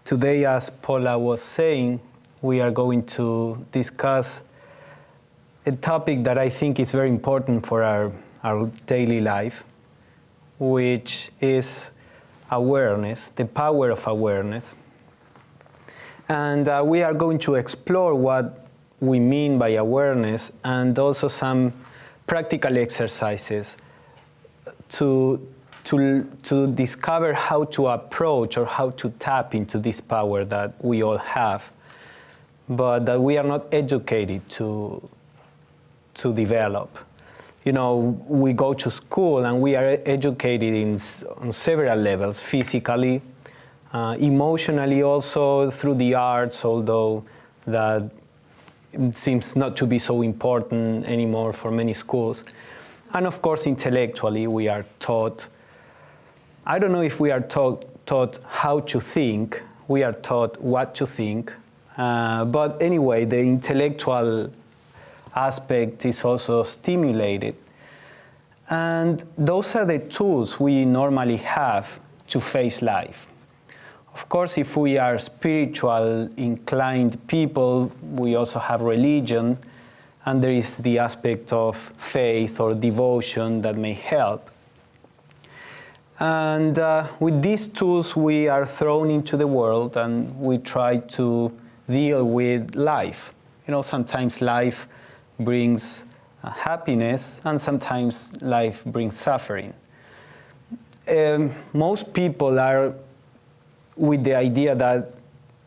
Today, as Paula was saying, we are going to discuss a topic that I think is very important for our daily life, which is awareness, the power of awareness. And we are going to explore what we mean by awareness and also some practical exercises to discover how to approach or how to tap into this power that we all have, but that we are not educated to develop. You know, we go to school and we are educated on several levels, physically, emotionally also, through the arts, although that seems not to be so important anymore for many schools. And of course, intellectually, we are taught, I don't know if we are taught how to think, we are taught what to think, but anyway, the intellectual aspect is also stimulated. And those are the tools we normally have to face life. Of course, if we are spiritual inclined people, we also have religion, and there is the aspect of faith or devotion that may help. And with these tools, we are thrown into the world and we try to deal with life. You know, sometimes life brings happiness and sometimes life brings suffering. Most people are with the idea that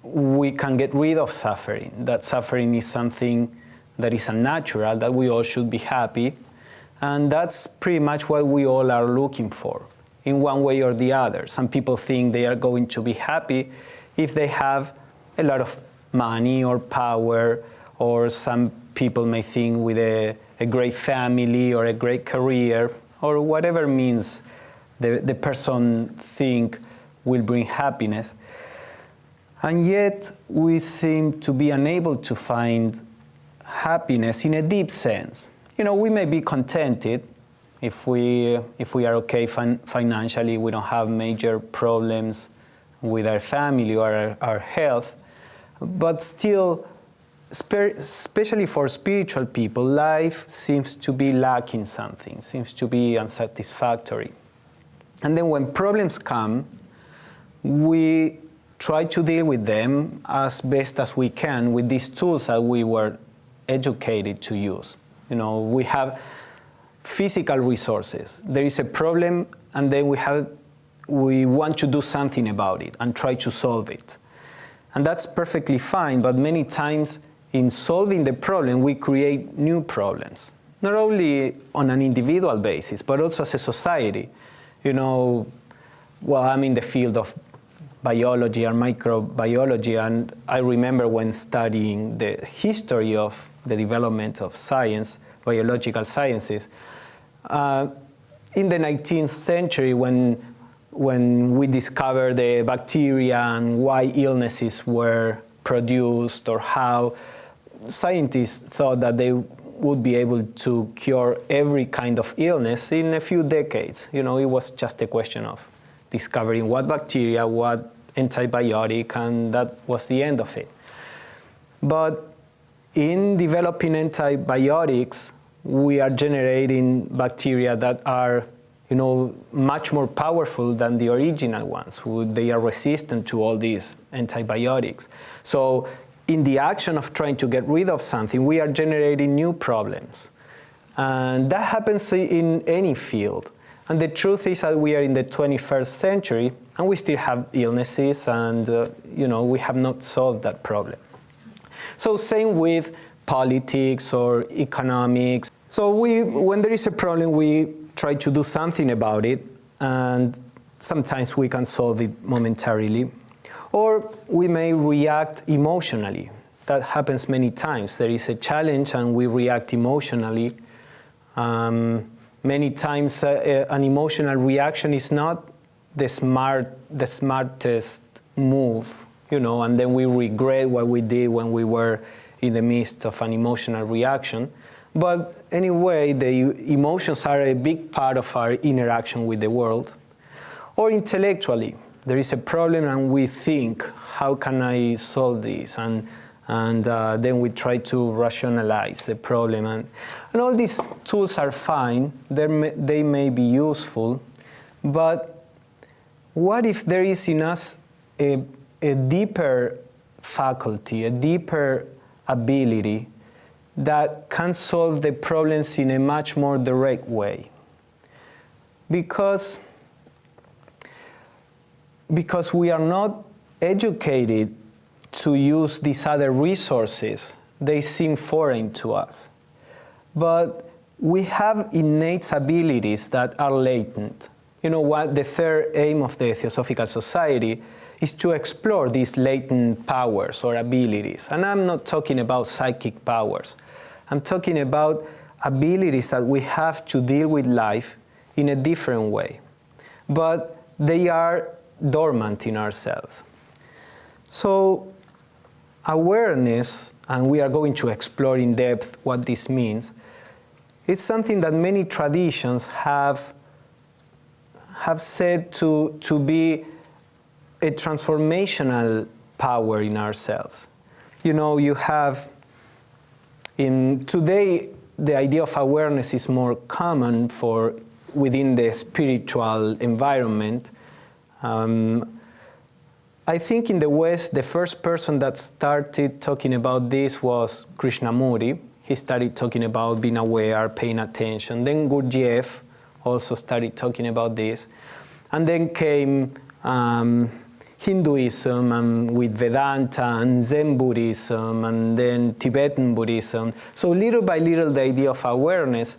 we can get rid of suffering, that suffering is something that is unnatural, that we all should be happy, and that's pretty much what we all are looking for, in one way or the other. Some people think they are going to be happy if they have a lot of money or power, or some people may think with a great family or a great career, or whatever means the person think will bring happiness. And yet we seem to be unable to find happiness in a deep sense. You know, we may be contented if we are okay financially, we don't have major problems with our family or our health, but still, especially for spiritual people, life seems to be lacking something, seems to be unsatisfactory. And then when problems come, we try to deal with them as best as we can with these tools that we were educated to use. You know, we have physical resources. There is a problem, and then we want to do something about it and try to solve it. And that's perfectly fine, but many times in solving the problem, we create new problems, not only on an individual basis, but also as a society. You know, well, I'm in the field of biology and microbiology, and I remember when studying the history of the development of science, biological sciences, in the 19th century when we discovered the bacteria and why illnesses were produced, or how scientists thought that they would be able to cure every kind of illness in a few decades. You know, it was just a question of discovering what bacteria, what antibiotic, and that was the end of it. But in developing antibiotics, we are generating bacteria that are, you know, much more powerful than the original ones. They are resistant to all these antibiotics. So in the action of trying to get rid of something, we are generating new problems. And that happens in any field. And the truth is that we are in the 21st century, and we still have illnesses, and you know, we have not solved that problem. So same with politics or economics. So when there is a problem, we try to do something about it, and sometimes we can solve it momentarily. Or we may react emotionally. That happens many times. There is a challenge and we react emotionally. Many times an emotional reaction is not the smartest move, you know, and then we regret what we did when we were in the midst of an emotional reaction. But anyway, the emotions are a big part of our interaction with the world. Or intellectually, there is a problem and we think, how can I solve this? And then we try to rationalize the problem. And all these tools are fine, they may be useful, but what if there is in us a deeper faculty, a deeper ability that can solve the problems in a much more direct way? Because we are not educated to use these other resources, they seem foreign to us. But we have innate abilities that are latent. You know what? The third aim of the Theosophical Society is to explore these latent powers or abilities. And I'm not talking about psychic powers. I'm talking about abilities that we have to deal with life in a different way. But they are dormant in ourselves. So awareness, and we are going to explore in depth what this means, is something that many traditions have said to be a transformational power in ourselves. You know, you have, today, the idea of awareness is more common within the spiritual environment. I think in the West, the first person that started talking about this was Krishnamurti. He started talking about being aware, paying attention. Then Gurdjieff also started talking about this. And then came Hinduism and with Vedanta and Zen Buddhism and then Tibetan Buddhism. So little by little, the idea of awareness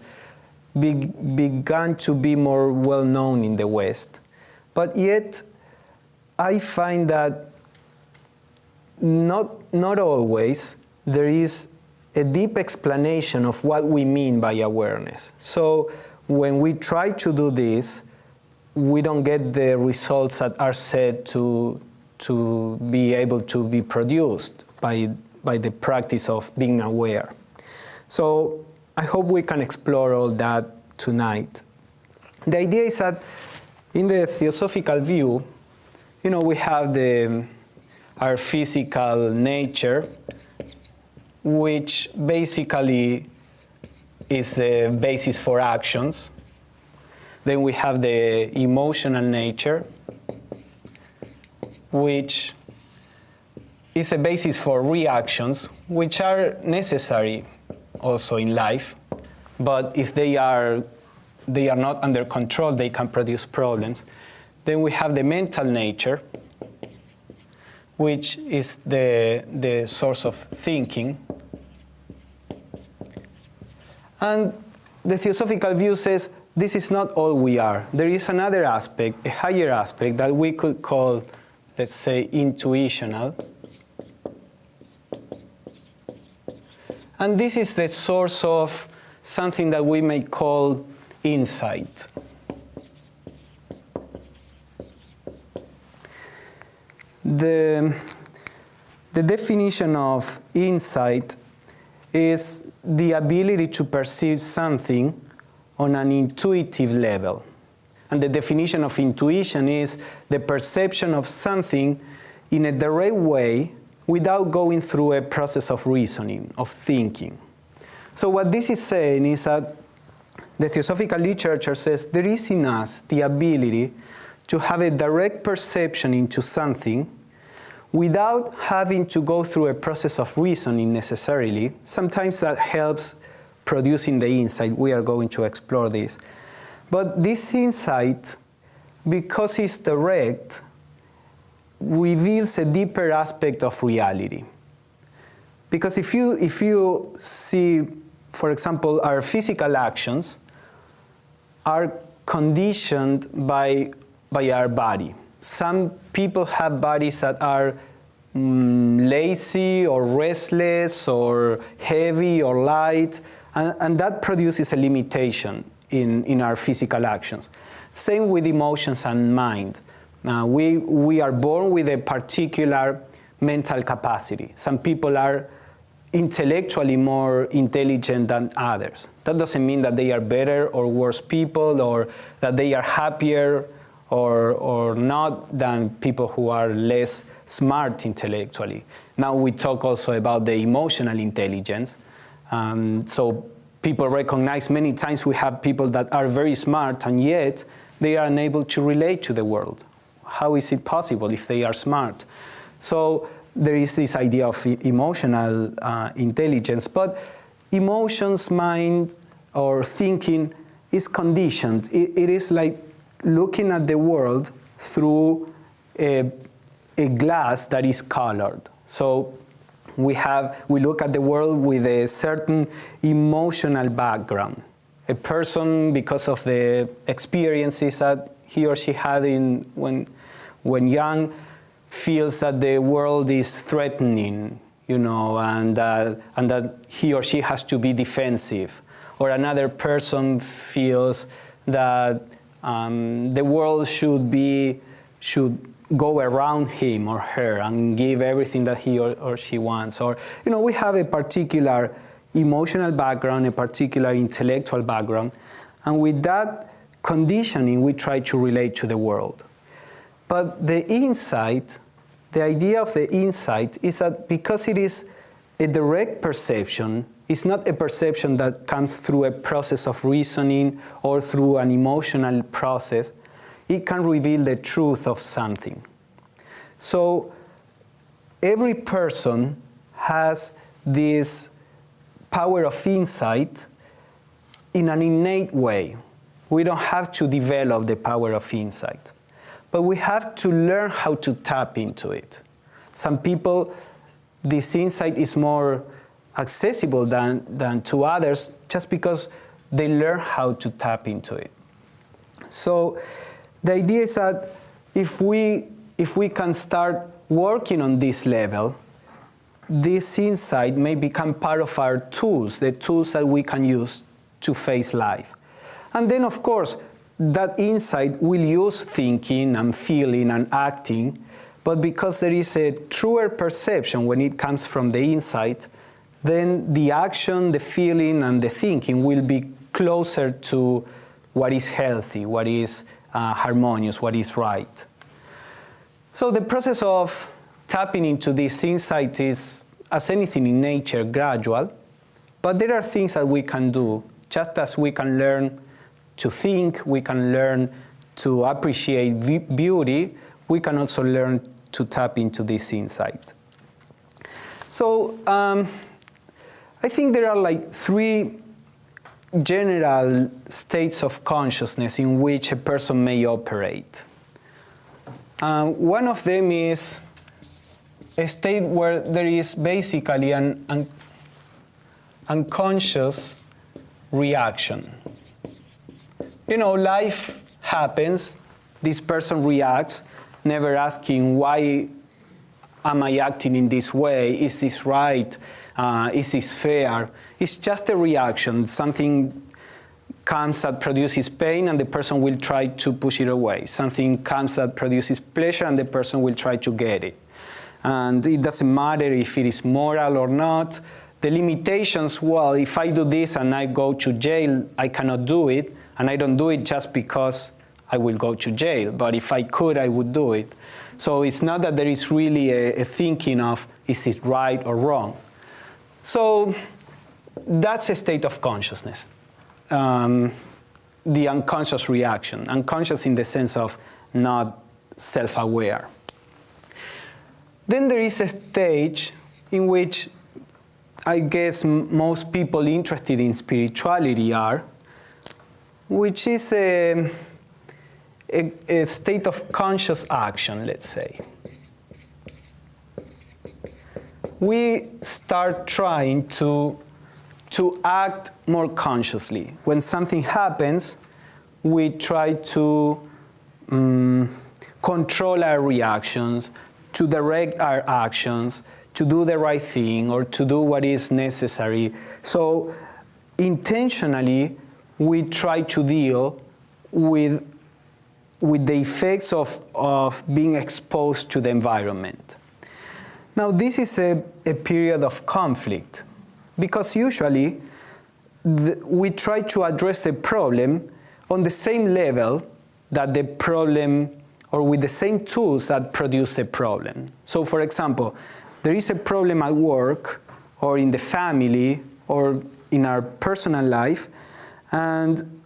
began to be more well known in the West. But yet, I find that not always there is a deep explanation of what we mean by awareness. So when we try to do this, we don't get the results that are said to be able to be produced by the practice of being aware. So I hope we can explore all that tonight. The idea is that in the theosophical view, you know, we have our physical nature, which basically is the basis for actions. Then we have the emotional nature, which is a basis for reactions, which are necessary also in life. But if they are not under control, they can produce problems. Then we have the mental nature, which is the source of thinking. And the theosophical view says this is not all we are. There is another aspect, a higher aspect that we could call, let's say, intuitional. And this is the source of something that we may call insight. The definition of insight is the ability to perceive something on an intuitive level. And the definition of intuition is the perception of something in a direct way without going through a process of reasoning, of thinking. So what this is saying is that the theosophical literature says there is in us the ability to have a direct perception into something without having to go through a process of reasoning necessarily. Sometimes that helps producing the insight. We are going to explore this. But this insight, because it's direct, reveals a deeper aspect of reality. Because if you see, for example, our physical actions are conditioned by our body. Some people have bodies that are lazy or restless or heavy or light, and that produces a limitation in our physical actions. Same with emotions and mind. We are born with a particular mental capacity. Some people are intellectually more intelligent than others. That doesn't mean that they are better or worse people, or that they are happier or not than people who are less smart intellectually. Now we talk also about the emotional intelligence. So people recognize many times we have people that are very smart and yet they are unable to relate to the world. How is it possible if they are smart? So there is this idea of emotional intelligence, but emotions, mind, or thinking is conditioned. It is like looking at the world through a glass that is colored. So we look at the world with a certain emotional background. A person, because of the experiences that he or she had when young, feels that the world is threatening, and that he or she has to be defensive. Or another person feels that the world should go around him or her and give everything that he or she wants. Or, we have a particular emotional background, a particular intellectual background, and with that conditioning, we try to relate to the world. But the insight, the idea of the insight is that because it is a direct perception, it's not a perception that comes through a process of reasoning or through an emotional process. It can reveal the truth of something. So every person has this power of insight in an innate way. We don't have to develop the power of insight, but we have to learn how to tap into it. Some people, this insight is more accessible than to others just because they learn how to tap into it. So the idea is that if we can start working on this level, this insight may become part of our tools, the tools that we can use to face life. And then, of course, that insight will use thinking and feeling and acting, but because there is a truer perception when it comes from the insight, then the action, the feeling, and the thinking will be closer to what is healthy, what is harmonious, what is right. So the process of tapping into this insight is, as anything in nature, gradual, but there are things that we can do. Just as we can learn to think, we can learn to appreciate beauty, we can also learn to tap into this insight. So I think there are like three general states of consciousness in which a person may operate. One of them is a state where there is basically an unconscious reaction. Life happens, this person reacts, never asking, why am I acting in this way? Is this right? Is this fair? It's just a reaction. Something comes that produces pain and the person will try to push it away. Something comes that produces pleasure and the person will try to get it. And it doesn't matter if it is moral or not. The limitations, well, if I do this and I go to jail, I cannot do it. And I don't do it just because I will go to jail. But if I could, I would do it. So it's not that there is really a thinking of, is it right or wrong? So that's a state of consciousness. The unconscious reaction. Unconscious in the sense of not self-aware. Then there is a stage in which I guess most people interested in spirituality are, which is a state of conscious action, let's say. We start trying to act more consciously. When something happens, we try to control our reactions, to direct our actions, to do the right thing or to do what is necessary. So intentionally, we try to deal with the effects of being exposed to the environment. Now, this is a period of conflict because usually we try to address the problem on the same level that the problem, or with the same tools that produce the problem. So for example, there is a problem at work, or in the family, or in our personal life, and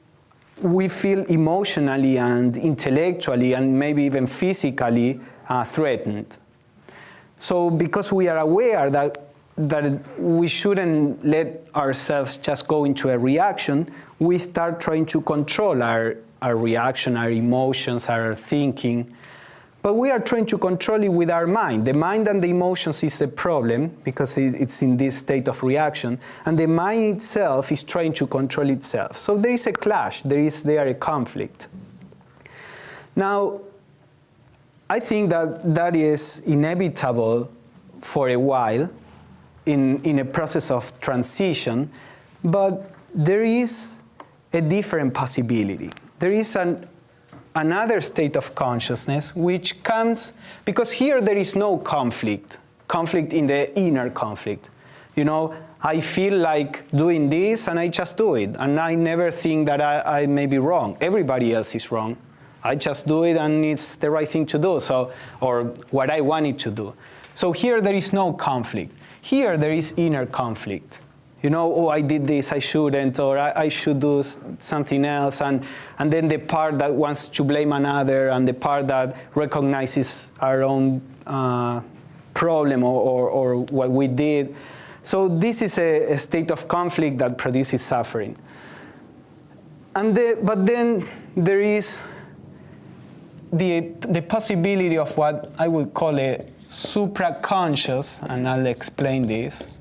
we feel emotionally and intellectually and maybe even physically threatened. So because we are aware that we shouldn't let ourselves just go into a reaction, we start trying to control our reaction, our emotions, our thinking. But we are trying to control it with our mind. The mind and the emotions is the problem because it's in this state of reaction. And the mind itself is trying to control itself. So there is a clash, there is a conflict. Now, I think that is inevitable for a while in a process of transition, but there is a different possibility. There is another state of consciousness which comes, because here there is no conflict in the inner conflict. You know, I feel like doing this and I just do it, and I never think that I may be wrong. Everybody else is wrong. I just do it and it's the right thing to do, or what I wanted to do. So here there is no conflict. Here there is inner conflict. You know, oh, I did this, I shouldn't, or I should do something else. And then the part that wants to blame another, and the part that recognizes our own problem or what we did. So this is a state of conflict that produces suffering. But then there is the possibility of what I would call a supraconscious, and I'll explain this,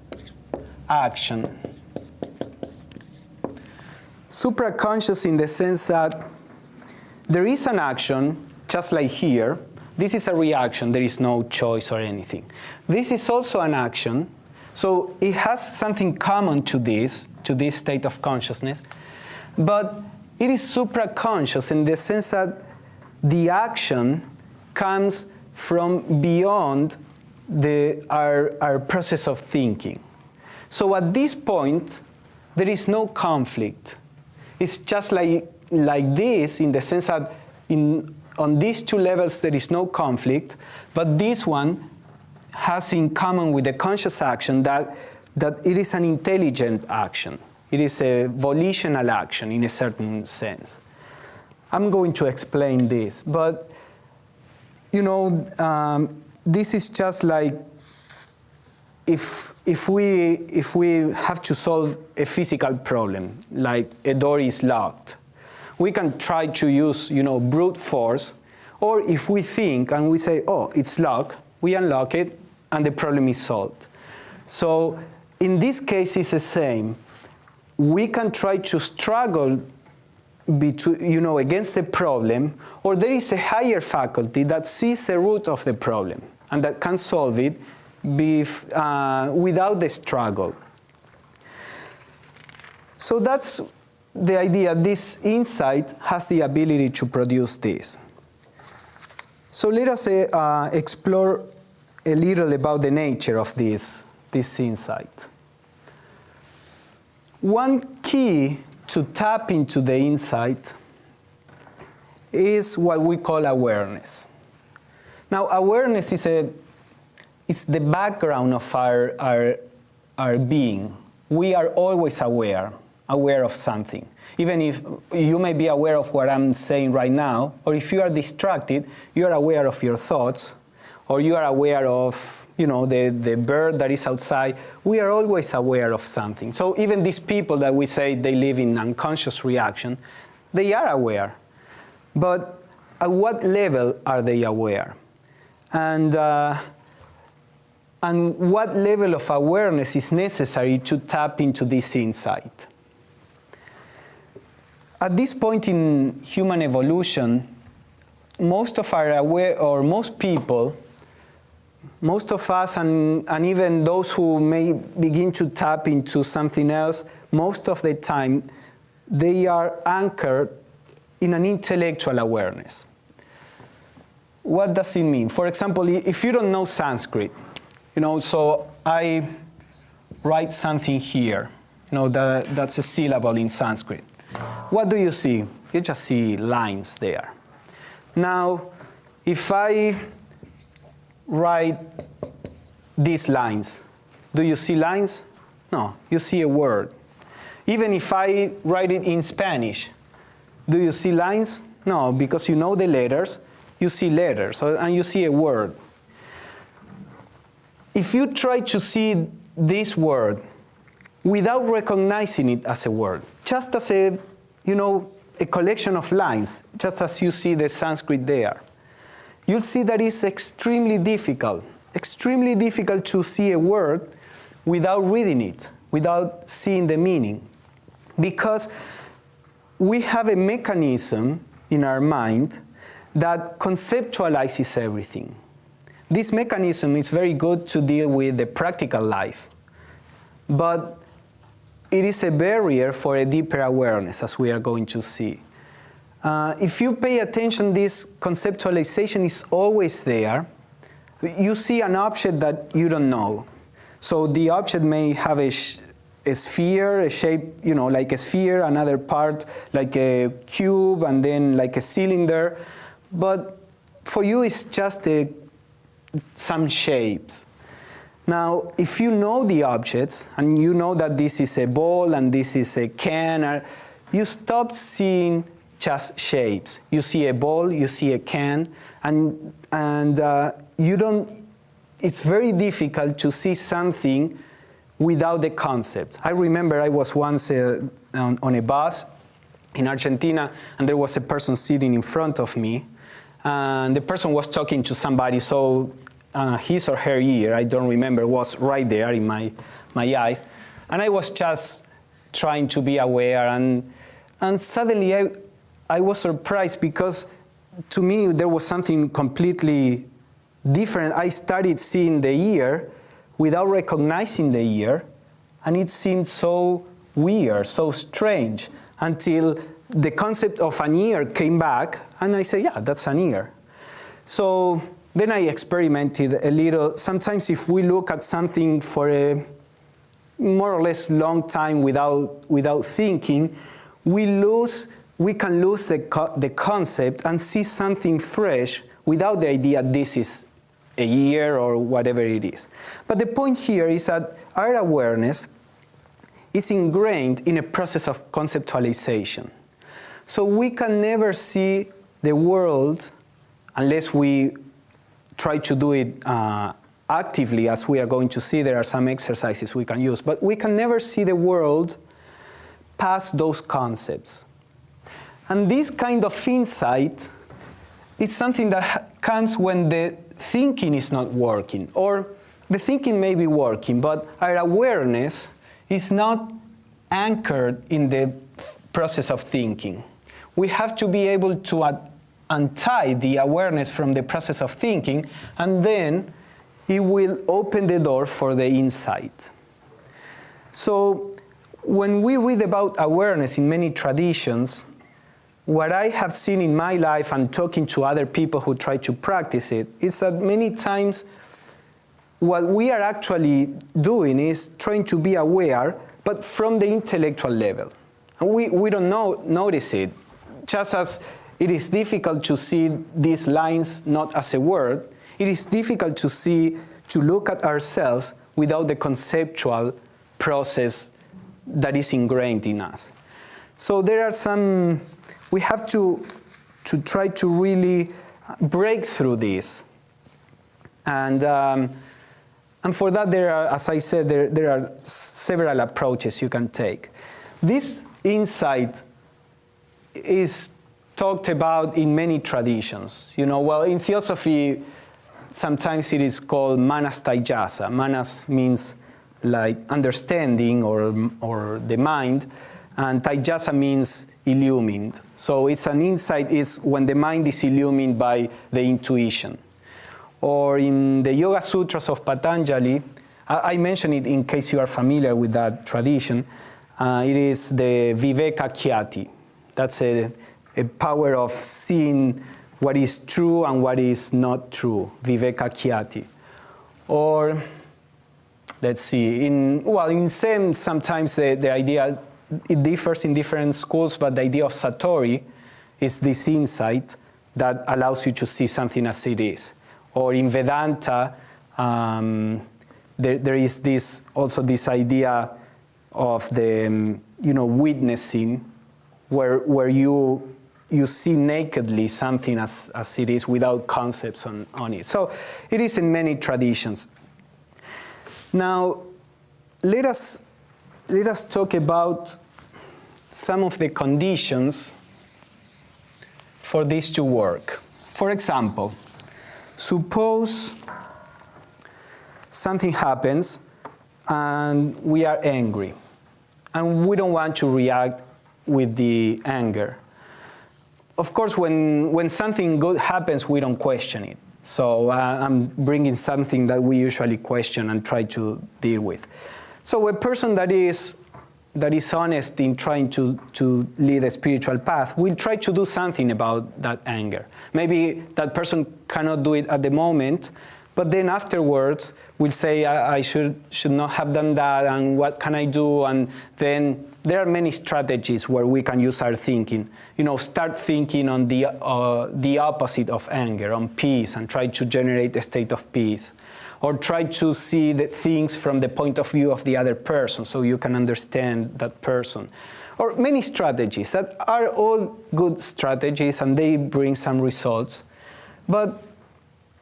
action. Supraconscious in the sense that there is an action, just like here. This is a reaction, there is no choice or anything. This is also an action, so it has something common to this state of consciousness, but it is supraconscious in the sense that the action comes from beyond our process of thinking. So at this point, there is no conflict. It's just like this, in the sense that on these two levels there is no conflict, but this one has in common with the conscious action that it is an intelligent action. It is a volitional action in a certain sense. I'm going to explain this, but you know, this is just like if we have to solve a physical problem, like a door is locked, we can try to use, you know, brute force, or if we think and we say, oh, it's locked, we unlock it and the problem is solved. So in this case, it's the same. We can try to struggle against the problem, or there is a higher faculty that sees the root of the problem and that can solve it without the struggle. So that's the idea. This insight has the ability to produce this. So let us explore a little about the nature of this insight. One key to tap into the insight is what we call awareness. Now, awareness is the background of our being. We are always aware of something. Even if you may be aware of what I'm saying right now, or if you are distracted, you are aware of your thoughts, or you are aware of, the bird that is outside. We are always aware of something. So even these people that we say they live in unconscious reaction, they are aware. But at what level are they aware? And what level of awareness is necessary to tap into this insight? At this point in human evolution, most of us, and even those who may begin to tap into something else, most of the time, they are anchored in an intellectual awareness. What does it mean? For example, if you don't know Sanskrit, so I write something here, that's a syllable in Sanskrit. What do you see? You just see lines there. Now, if I write these lines, do you see lines? No, you see a word. Even if I write it in Spanish, do you see lines? No, because you know the letters, you see letters, and you see a word. If you try to see this word without recognizing it as a word, just as a collection of lines, just as you see the Sanskrit there, you'll see that it's extremely difficult to see a word without reading it, without seeing the meaning. Because we have a mechanism in our mind that conceptualizes everything. This mechanism is very good to deal with the practical life, but it is a barrier for a deeper awareness, as we are going to see. If you pay attention, this conceptualization is always there. You see an object that you don't know. So the object may have a sphere, a shape, like a sphere, another part like a cube, and then like a cylinder. But for you, it's just some shapes. Now, if you know the objects, and you know that this is a ball and this is a can, you stop seeing just shapes. You see a ball, you see a can, and you don't. It's very difficult to see something without the concept. I remember I was once on a bus in Argentina, and there was a person sitting in front of me, and the person was talking to somebody, so his or her ear, I don't remember, was right there in my eyes, and I was just trying to be aware, and suddenly I was surprised, because to me there was something completely different. I started seeing the ear without recognizing the ear, and it seemed so weird, so strange, until the concept of an ear came back, and I said, yeah, that's an ear. So then I experimented a little. Sometimes if we look at something for a more or less long time without thinking, we can lose the concept and see something fresh without the idea this is a year or whatever it is. But the point here is that our awareness is ingrained in a process of conceptualization. So we can never see the world unless we try to do it actively, as we are going to see. There are some exercises we can use, but we can never see the world past those concepts. And this kind of insight is something that comes when the thinking is not working, or the thinking may be working, but our awareness is not anchored in the process of thinking. We have to be able to untie the awareness from the process of thinking, and then it will open the door for the insight. So when we read about awareness in many traditions, what I have seen in my life and talking to other people who try to practice it is that many times what we are actually doing is trying to be aware, but from the intellectual level. And we don't notice it. Just as it is difficult to see these lines not as a word, it is difficult to look at ourselves without the conceptual process that is ingrained in us. So there are we have to try to really break through this. And for that, as I said, there are several approaches you can take. This insight is talked about in many traditions. In Theosophy, sometimes it is called manas taijasa. Manas means like understanding or the mind, and taijasa means illumined. So it's an insight is when the mind is illumined by the intuition. Or in the Yoga Sutras of Patanjali, I mention it in case you are familiar with that tradition, it is the viveka khyati. That's a power of seeing what is true and what is not true, viveka khyati. Or, let's see, in Zen, sometimes the idea, it differs in different schools, but the idea of satori is this insight that allows you to see something as it is. Or in Vedanta, there is this idea of the witnessing, where you see nakedly something as it is without concepts on it. So it is in many traditions. Now, let us talk about some of the conditions for this to work. For example, suppose something happens and we are angry and we don't want to react with the anger. Of course, when something good happens, we don't question it. So I'm bringing something that we usually question and try to deal with. So a person that is honest in trying to lead a spiritual path will try to do something about that anger. Maybe that person cannot do it at the moment, but then afterwards will say, I should not have done that, and what can I do? And then there are many strategies where we can use our thinking. Start thinking on the opposite of anger, on peace, and try to generate a state of peace. Or try to see the things from the point of view of the other person so you can understand that person. Or many strategies that are all good strategies and they bring some results. But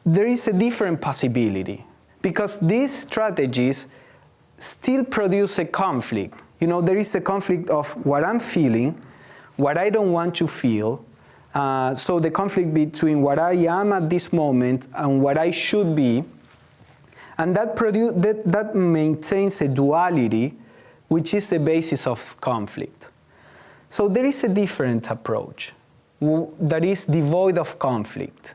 there is a different possibility because these strategies still produce a conflict. There is a conflict of what I'm feeling, what I don't want to feel. So the conflict between what I am at this moment and what I should be. And that maintains a duality, which is the basis of conflict. So there is a different approach that is devoid of conflict.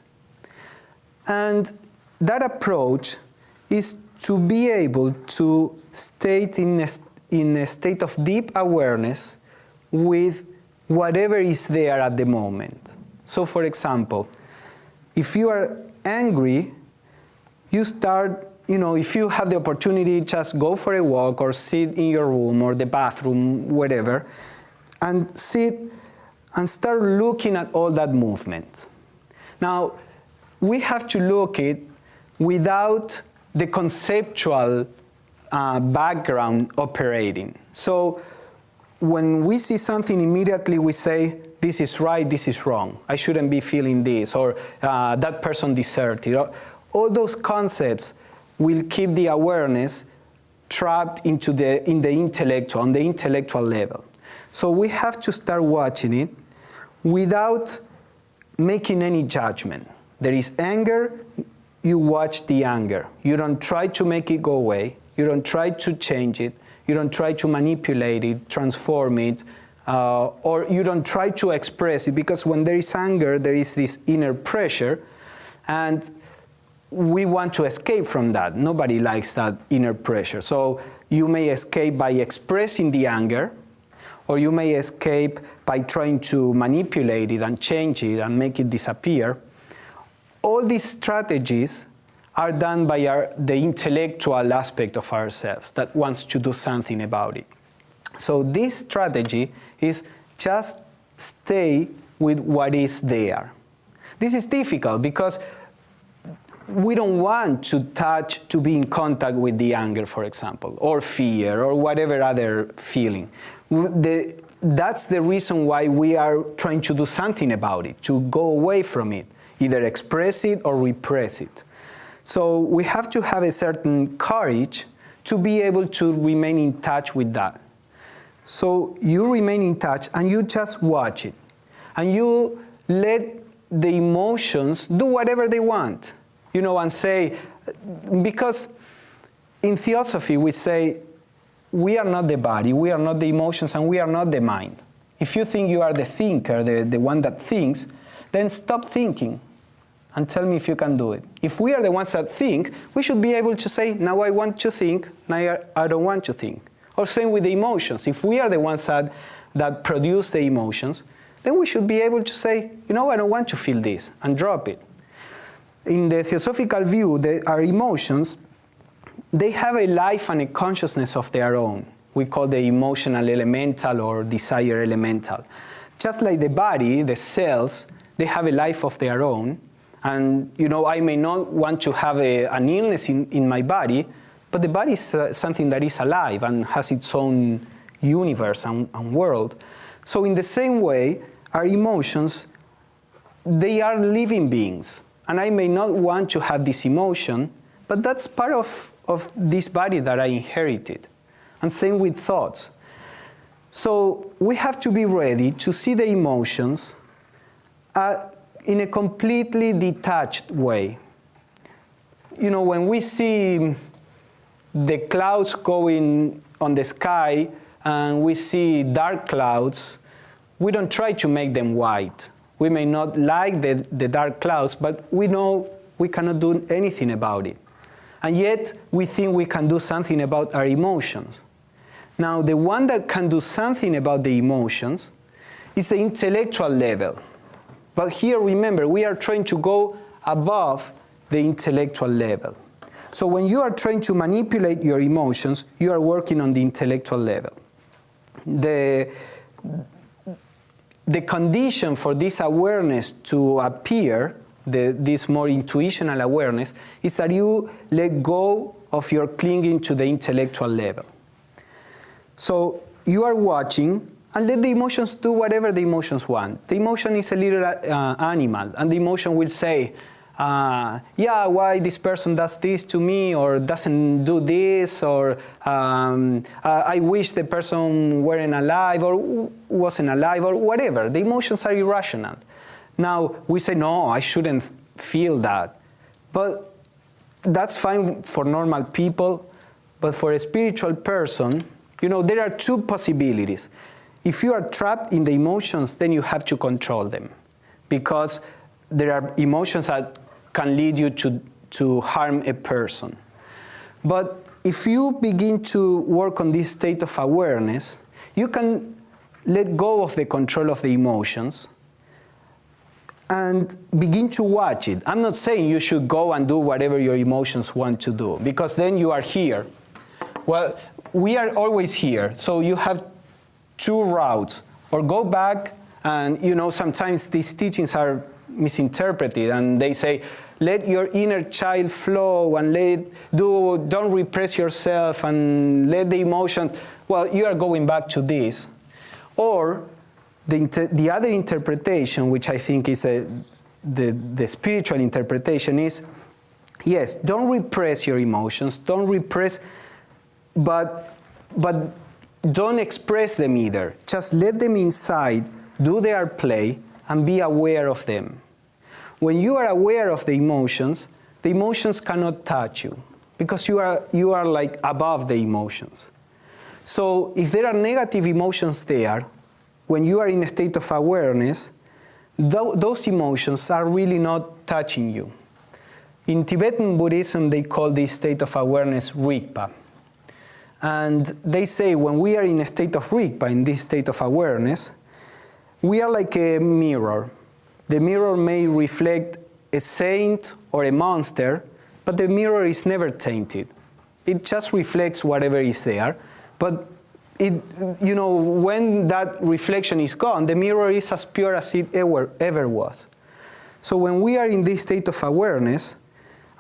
And that approach is to be able to stay in a state of deep awareness with whatever is there at the moment. So for example, if you are angry, you start, if you have the opportunity, just go for a walk or sit in your room or the bathroom, whatever, and sit and start looking at all that movement. Now, we have to look at it without the conceptual background operating. So when we see something, immediately we say, this is right, this is wrong. I shouldn't be feeling this, or that person deserved it. All those concepts will keep the awareness trapped on the intellectual level. So we have to start watching it without making any judgment. There is anger, you watch the anger. You don't try to make it go away. You don't try to change it. You don't try to manipulate it, transform it, or you don't try to express it, because when there is anger, there is this inner pressure, and we want to escape from that. Nobody likes that inner pressure. So you may escape by expressing the anger, or you may escape by trying to manipulate it and change it and make it disappear. All these strategies are done by the intellectual aspect of ourselves that wants to do something about it. So this strategy is just stay with what is there. This is difficult because we don't want to be in contact with the anger, for example, or fear, or whatever other feeling. That's the reason why we are trying to do something about it, to go away from it, either express it or repress it. So we have to have a certain courage to be able to remain in touch with that. So you remain in touch and you just watch it. And you let the emotions do whatever they want. And say, because in Theosophy we say, we are not the body, we are not the emotions, and we are not the mind. If you think you are the thinker, the one that thinks, then stop thinking and tell me if you can do it. If we are the ones that think, we should be able to say, now I want to think, now I don't want to think. Or same with the emotions. If we are the ones that produce the emotions, then we should be able to say, I don't want to feel this, and drop it. In the Theosophical view, our emotions, they have a life and a consciousness of their own. We call the emotional elemental or desire elemental. Just like the body, the cells, they have a life of their own. And, I may not want to have an illness in my body, but the body is something that is alive and has its own universe and world. So in the same way, our emotions, they are living beings. And I may not want to have this emotion, but that's part of this body that I inherited. And same with thoughts. So we have to be ready to see the emotions in a completely detached way. When we see the clouds going on the sky and we see dark clouds, we don't try to make them white. We may not like the dark clouds, but we know we cannot do anything about it. And yet, we think we can do something about our emotions. Now, the one that can do something about the emotions is the intellectual level. But here, remember, we are trying to go above the intellectual level. So when you are trying to manipulate your emotions, you are working on the intellectual level. The condition for this awareness to appear, this more intuitional awareness, is that you let go of your clinging to the intellectual level. So you are watching and let the emotions do whatever the emotions want. The emotion is a little animal, and the emotion will say, yeah, why this person does this to me, or doesn't do this, or I wish the person weren't alive, or wasn't alive, or whatever. The emotions are irrational. Now, we say, no, I shouldn't feel that. But that's fine for normal people, but for a spiritual person, there are two possibilities. If you are trapped in the emotions, then you have to control them, because there are emotions that can lead you to harm a person. But if you begin to work on this state of awareness, you can let go of the control of the emotions and begin to watch it. I'm not saying you should go and do whatever your emotions want to do, because then you are here. Well, we are always here, so you have two routes. Or go back, and sometimes these teachings are misinterpreted, and they say, let your inner child flow, and don't repress yourself, and let the emotions. Well, you are going back to this. Or the other interpretation, which I think is the spiritual interpretation, is, yes, don't repress your emotions, don't repress, but don't express them either. Just let them inside, do their play, and be aware of them. When you are aware of the emotions cannot touch you, because you are like above the emotions. So if there are negative emotions there, when you are in a state of awareness, those emotions are really not touching you. In Tibetan Buddhism, they call this state of awareness Rigpa. And they say when we are in a state of Rigpa, in this state of awareness, we are like a mirror. The mirror may reflect a saint or a monster, but the mirror is never tainted. It just reflects whatever is there. But when that reflection is gone, the mirror is as pure as it ever was. So when we are in this state of awareness,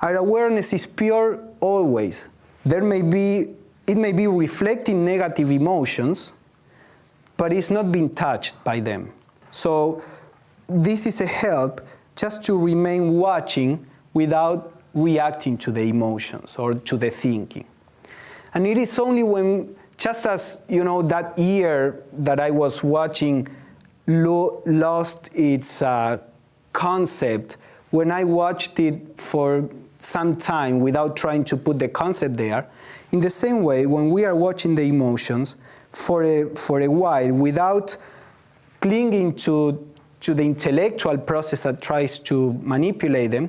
our awareness is pure always. It may be reflecting negative emotions, but it's not being touched by them. So this is a help just to remain watching without reacting to the emotions or to the thinking. And it is only when, just as that ear that I was watching lost its concept, when I watched it for some time without trying to put the concept there, in the same way, when we are watching the emotions for a while without clinging to the intellectual process that tries to manipulate them,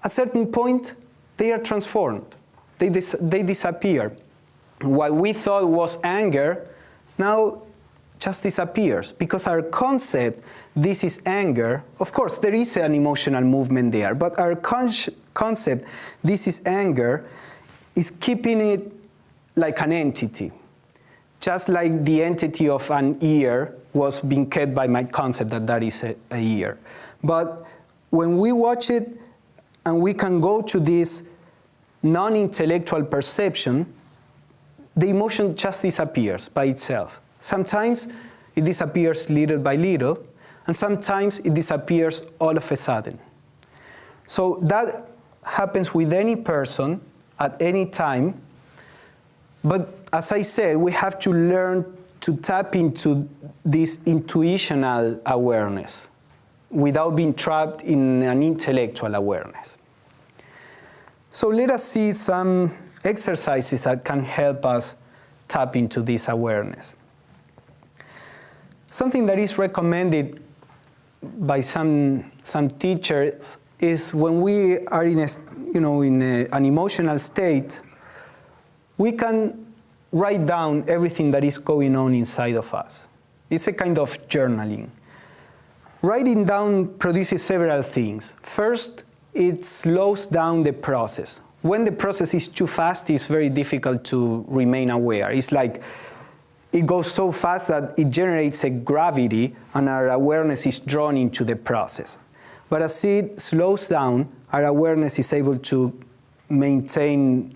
at a certain point, they are transformed. They disappear. What we thought was anger now just disappears, because our concept, this is anger. Of course, there is an emotional movement there, but our concept, this is anger, is keeping it like an entity. just like the entity of an ear was being kept by my concept that is a ear. But when we watch it and we can go to this non-intellectual perception, the emotion just disappears by itself. Sometimes it disappears little by little, and sometimes it disappears all of a sudden. So that happens with any person at any time. But as I said, we have to learn to tap into this intuitional awareness without being trapped in an intellectual awareness. So let us see some exercises that can help us tap into this awareness. Something that is recommended by some teachers is when we are in an emotional state, we can write down everything that is going on inside of us. It's a kind of journaling. Writing down produces several things. First, it slows down the process. When the process is too fast, it's very difficult to remain aware. It's like it goes so fast that it generates a gravity and our awareness is drawn into the process. But as it slows down, our awareness is able to maintain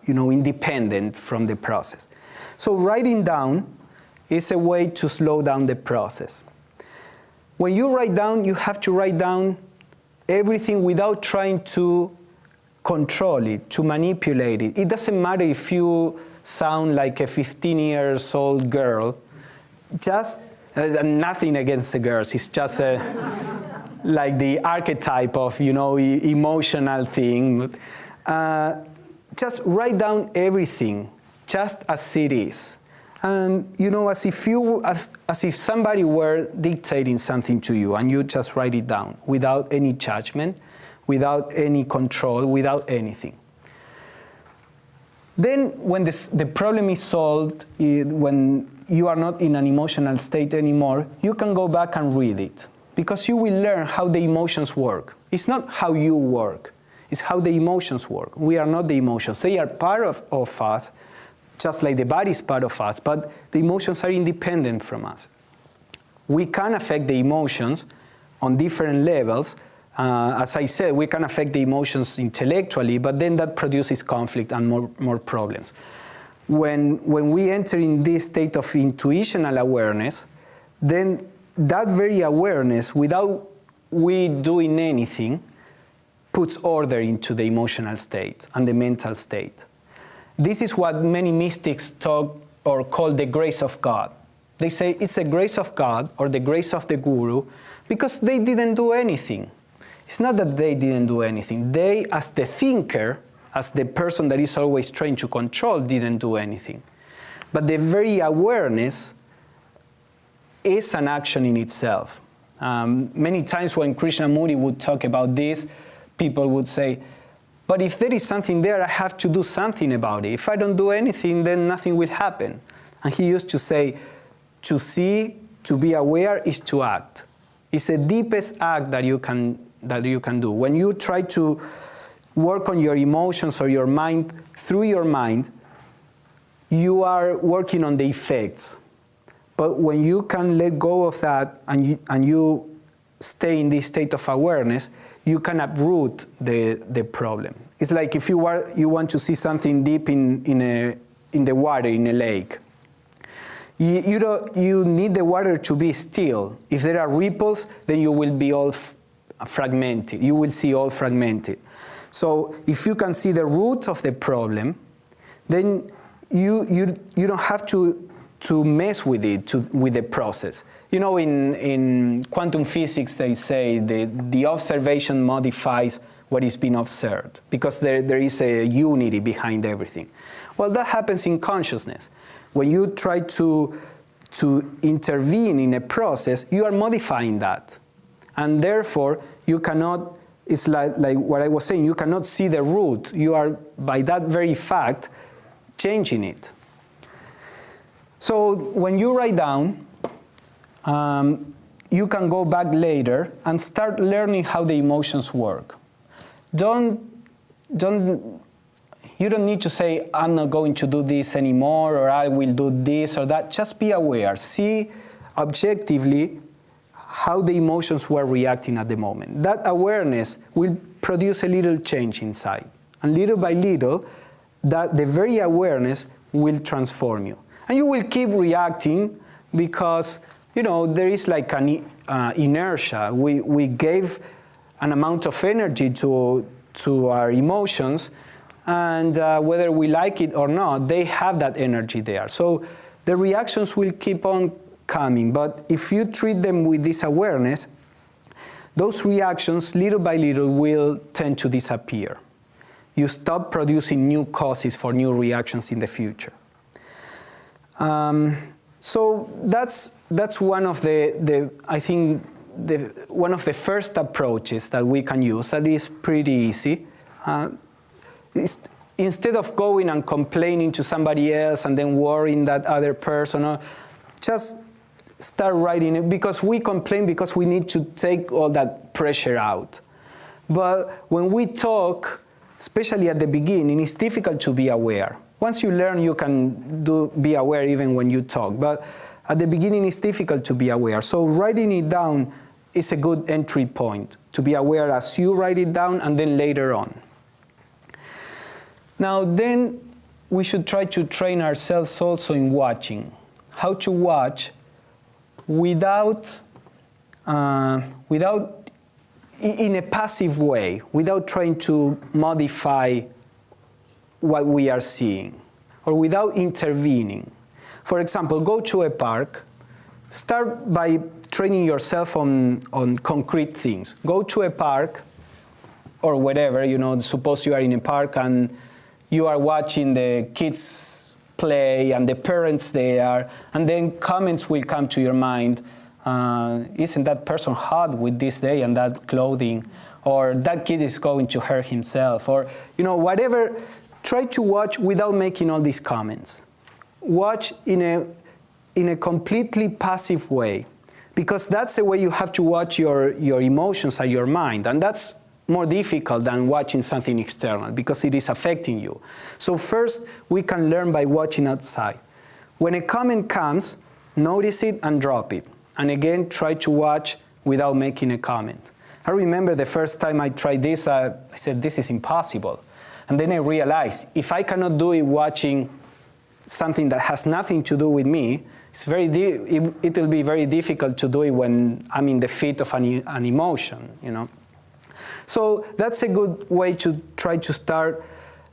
independent from the process. So writing down is a way to slow down the process. When you write down, you have to write down everything without trying to control it, to manipulate it. It doesn't matter if you sound like a 15-year-old girl. Just nothing against the girls. It's just like the archetype of emotional thing. Just write down everything, just as it is, and as if somebody were dictating something to you, and you just write it down without any judgment, without any control, without anything. Then when the problem is solved, when you are not in an emotional state anymore, you can go back and read it, because you will learn how the emotions work. It's not how you work, it's how the emotions work. We are not the emotions. They are part of us, just like the body is part of us, but the emotions are independent from us. We can affect the emotions on different levels. As I said, we can affect the emotions intellectually, but then that produces conflict and more problems. When we enter in this state of intuitional awareness, then that very awareness, without we doing anything, puts order into the emotional state and the mental state. This is what many mystics talk or call the grace of God. They say it's the grace of God or the grace of the guru because they didn't do anything. It's not that they didn't do anything. They, as the thinker, as the person that is always trying to control, didn't do anything. But the very awareness is an action in itself. Many times when Krishnamurti would talk about this, people would say, but if there is something there, I have to do something about it. If I don't do anything, then nothing will happen. And he used to say, to see, to be aware is to act. It's the deepest act that you can do. When you try to work on your emotions or your mind through your mind, you are working on the effects. But when you can let go of that and you stay in this state of awareness, you can uproot the problem. It's like if you want to see something deep in the water, in a lake. You need the water to be still. If there are ripples, then you will be all fragmented. You will see all fragmented. So if you can see the root of the problem, then you don't have to mess with it, with the process. In quantum physics, they say the observation modifies what is being observed because there is a unity behind everything. Well, that happens in consciousness. When you try to intervene in a process, you are modifying that. And therefore, you cannot, it's like what I was saying, you cannot see the root. You are, by that very fact, changing it. So when you write down, you can go back later and start learning how the emotions work. Don't You don't need to say, I'm not going to do this anymore, or I will do this or that. Just be aware. See objectively how the emotions were reacting at the moment. That awareness will produce a little change inside. And little by little, the very awareness will transform you. And you will keep reacting because, there is like an inertia. We gave an amount of energy to our emotions, and whether we like it or not, they have that energy there. So the reactions will keep on coming, but if you treat them with this awareness, those reactions, little by little, will tend to disappear. You stop producing new causes for new reactions in the future. So that's one of one of the first approaches that we can use. That is pretty easy. Instead of going and complaining to somebody else and then worrying that other person, just start writing it, because we complain because we need to take all that pressure out. But when we talk, especially at the beginning, it's difficult to be aware. Once you learn, you can be aware even when you talk. But at the beginning, it's difficult to be aware. So writing it down is a good entry point to be aware as you write it down and then later on. Now then, we should try to train ourselves also in watching. How to watch without in a passive way, without trying to modify what we are seeing, or without intervening. For example, go to a park. Start by training yourself on concrete things. Go to a park, or whatever, suppose you are in a park and you are watching the kids play and the parents there, and then comments will come to your mind. Isn't that person hot with this day and that clothing? Or that kid is going to hurt himself, or whatever. Try to watch without making all these comments. Watch in a completely passive way, because that's the way you have to watch your emotions and your mind, and that's more difficult than watching something external because it is affecting you. So first, we can learn by watching outside. When a comment comes, notice it and drop it. And again, try to watch without making a comment. I remember the first time I tried this, I said, this is impossible. And then I realized, if I cannot do it watching something that has nothing to do with me, it will be very difficult to do it when I'm in the fit of an emotion, So that's a good way to try to start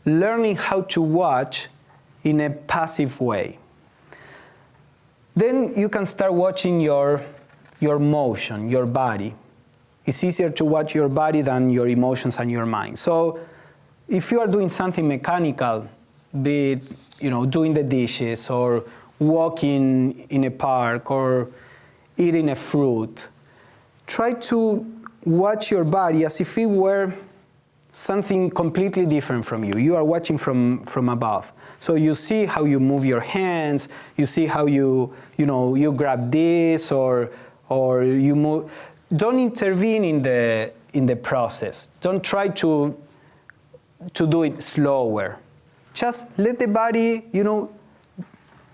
learning how to watch in a passive way. Then you can start watching your motion, your body. It's easier to watch your body than your emotions and your mind. So if you are doing something mechanical, be it, doing the dishes or walking in a park or eating a fruit, try to watch your body as if it were something completely different from you. You are watching from above. So you see how you move your hands, you see how you grab this or you move. Don't intervene in the process. Don't try to do it slower. Just let the body,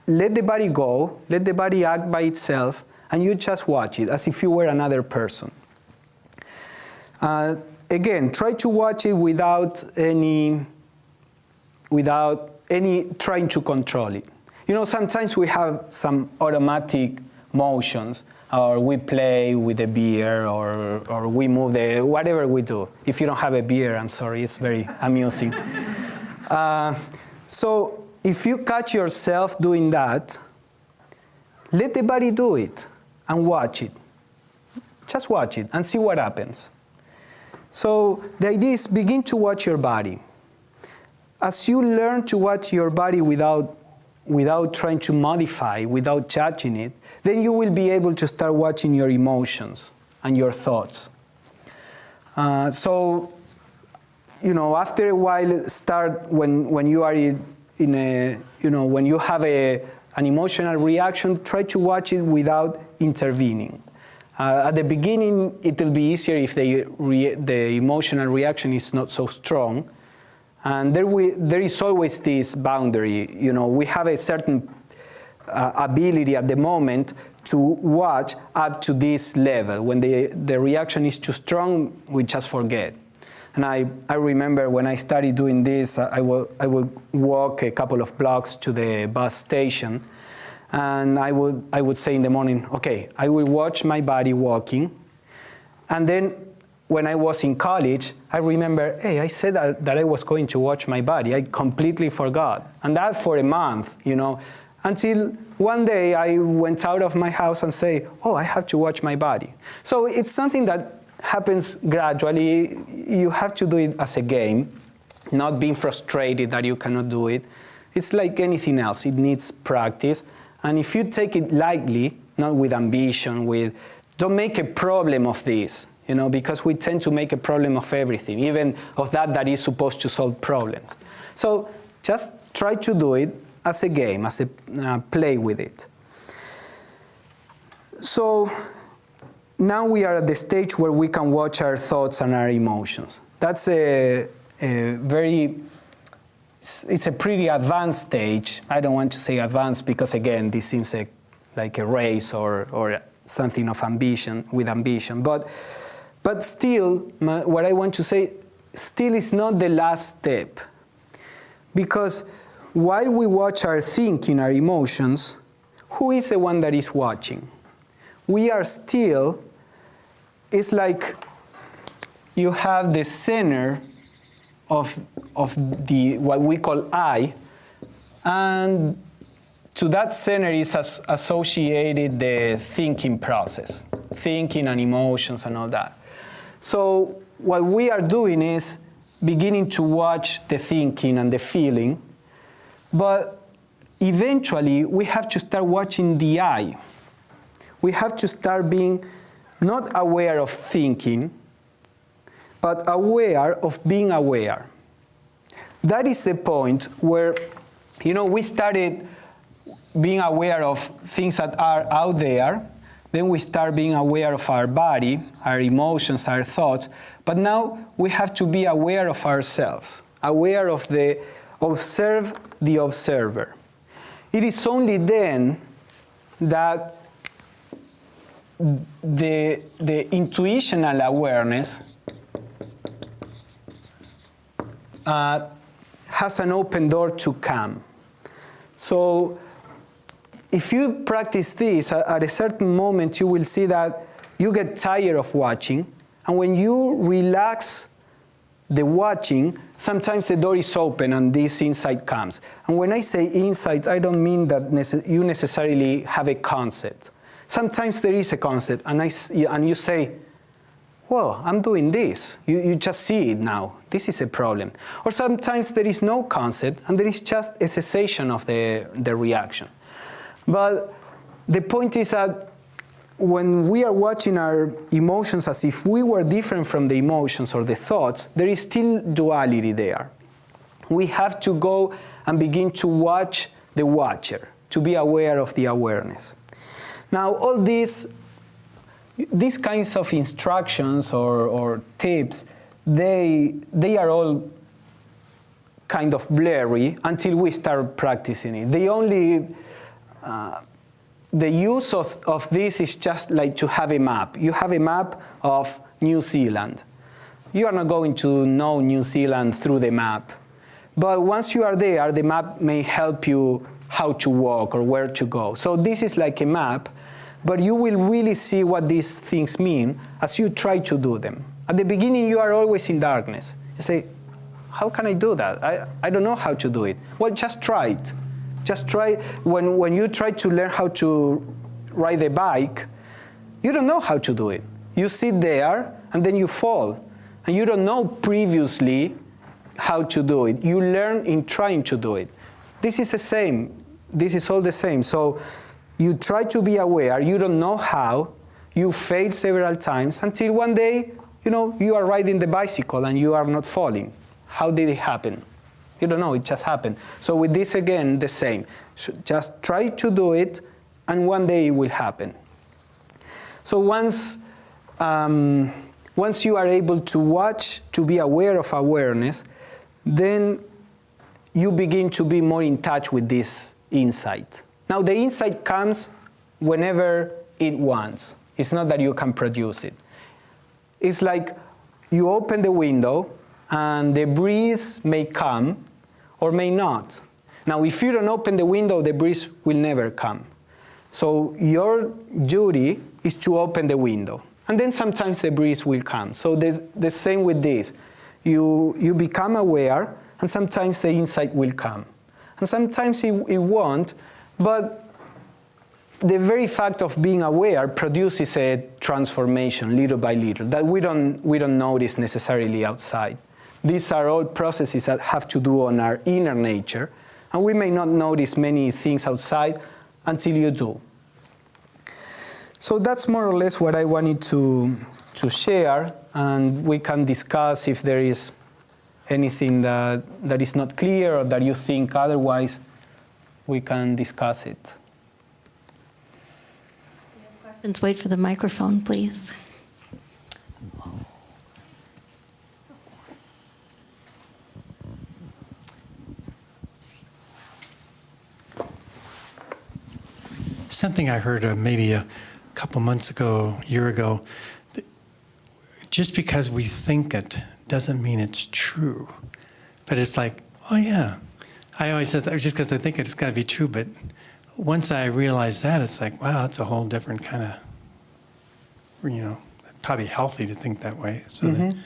let the body go, let the body act by itself, and you just watch it as if you were another person. Again, try to watch it without any trying to control it. Sometimes we have some automatic motions, or we play with a beer, or we move whatever we do. If you don't have a beer, I'm sorry, it's very amusing. So if you catch yourself doing that, let the body do it and watch it. Just watch it and see what happens. So the idea is begin to watch your body. As you learn to watch your body without trying to modify, without judging it, then you will be able to start watching your emotions and your thoughts. So, after a while, start when you are in a, when you have an emotional reaction, try to watch it without intervening. At the beginning, it will be easier if the emotional reaction is not so strong. And there is always this boundary. You know, we have a certain ability at the moment to watch up to this level. When the reaction is too strong, we just forget. And I remember when I started doing this, I would walk a couple of blocks to the bus station, and I would say in the morning, okay, I will watch my body walking. And then when I was in college, I remember, hey, I said that I was going to watch my body. I completely forgot. And that for a month, you know, until one day I went out of my house and say, oh, I have to watch my body. So it's something that happens gradually. You have to do it as a game, not being frustrated that you cannot do it. It's like anything else. It needs practice. And if you take it lightly, not with ambition, don't make a problem of this, you know, because we tend to make a problem of everything, even of that is supposed to solve problems. So just try to do it as a game, as a play with it. So now we are at the stage where we can watch our thoughts and our emotions. That's it's a pretty advanced stage. I don't want to say advanced because, again, this seems like a race or something of ambition, with ambition. But still, what I want to say, still is not the last step. Because while we watch our thinking, our emotions, who is the one that is watching? We are still, it's like you have the center of the what we call I, and to that center is associated the thinking process, thinking and emotions and all that. So what we are doing is beginning to watch the thinking and the feeling, but eventually we have to start watching the I. We have to start being not aware of thinking, but aware of being aware. That is the point where, you know, we started being aware of things that are out there, then we start being aware of our body, our emotions, our thoughts, but now we have to be aware of ourselves, aware of observe the observer. It is only then that the intuitional awareness has an open door to come. So if you practice this, at a certain moment you will see that you get tired of watching, and when you relax the watching, sometimes the door is open and this insight comes. And when I say insight, I don't mean that you necessarily have a concept. Sometimes there is a concept, and you say, whoa, I'm doing this. You just see it now. This is a problem. Or sometimes there is no concept, and there is just a cessation of the reaction. But the point is that when we are watching our emotions as if we were different from the emotions or the thoughts, there is still duality there. We have to go and begin to watch the watcher, to be aware of the awareness. Now, all these kinds of instructions or tips, they are all kind of blurry until we start practicing it. The use of this is just like to have a map. You have a map of New Zealand. You are not going to know New Zealand through the map. But once you are there, the map may help you how to walk or where to go. So this is like a map, but you will really see what these things mean as you try to do them. At the beginning, you are always in darkness. You say, how can I do that? I don't know how to do it. Well, just try it. Just try. When you try to learn how to ride a bike, you don't know how to do it. You sit there, and then you fall. And you don't know previously how to do it. You learn in trying to do it. This is the same. This is all the same. So you try to be aware. You don't know how. You fail several times until one day, you are riding the bicycle and you are not falling. How did it happen? You don't know. It just happened. So with this, again, the same. So just try to do it, and one day it will happen. So once you are able to watch, to be aware of awareness, then you begin to be more in touch with this insight. Now, the insight comes whenever it wants. It's not that you can produce it. It's like you open the window and the breeze may come or may not. Now, if you don't open the window, the breeze will never come. So your duty is to open the window. And then sometimes the breeze will come. So the same with this. You become aware, and sometimes the insight will come. And sometimes it won't, but the very fact of being aware produces a transformation little by little that we don't notice necessarily outside. These are all processes that have to do on our inner nature, and we may not notice many things outside until you do. So that's more or less what I wanted to share, and we can discuss if there is anything that is not clear or that you think otherwise, we can discuss it. Questions, wait for the microphone, please. Something I heard maybe a couple months ago, a year ago, just because we think it doesn't mean it's true. But it's like, oh yeah, I always said that just because I think it's got to be true, but once I realized that, it's like, wow, that's a whole different kind of, probably healthy to think that way. So mm-hmm.